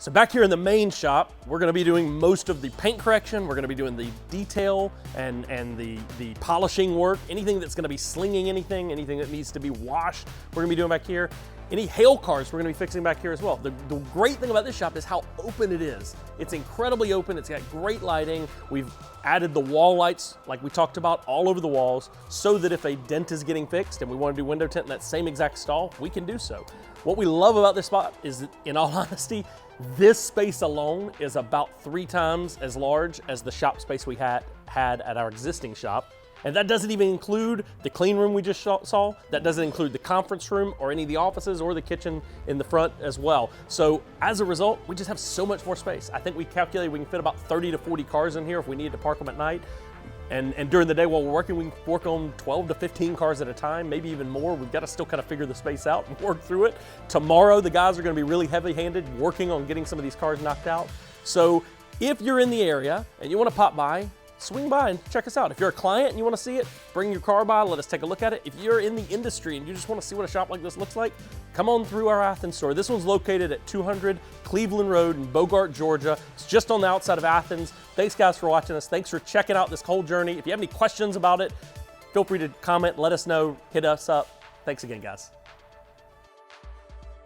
So back here in the main shop, we're gonna be doing most of the paint correction. We're gonna be doing the detail and the polishing work. Anything that's gonna be slinging anything that needs to be washed, we're gonna be doing back here. Any hail cars we're gonna be fixing back here as well. The great thing about this shop is how open it is. It's incredibly open, it's got great lighting. We've added the wall lights, like we talked about, all over the walls, so that if a dent is getting fixed and we wanna do window tint in that same exact stall, we can do so. What we love about this spot is that, in all honesty, this space alone is about 3 times as large as the shop space we had at our existing shop. And that doesn't even include the clean room we just saw. That doesn't include the conference room or any of the offices or the kitchen in the front as well. So as a result, we just have so much more space. I think we calculated we can fit about 30 to 40 cars in here if we needed to park them at night. And during the day while we're working, we can work on 12 to 15 cars at a time, maybe even more. We've got to still kind of figure the space out and work through it. Tomorrow, the guys are going to be really heavy-handed working on getting some of these cars knocked out. So if you're in the area and you want to pop by, swing by and check us out. If you're a client and you want to see it, bring your car by, let us take a look at it. If you're in the industry and you just want to see what a shop like this looks like, come on through our Athens store. This one's located at 200 Cleveland Road in Bogart, Georgia. It's just on the outside of Athens. Thanks guys for watching us. Thanks for checking out this whole journey. If you have any questions about it, feel free to comment, let us know, hit us up. Thanks again, guys.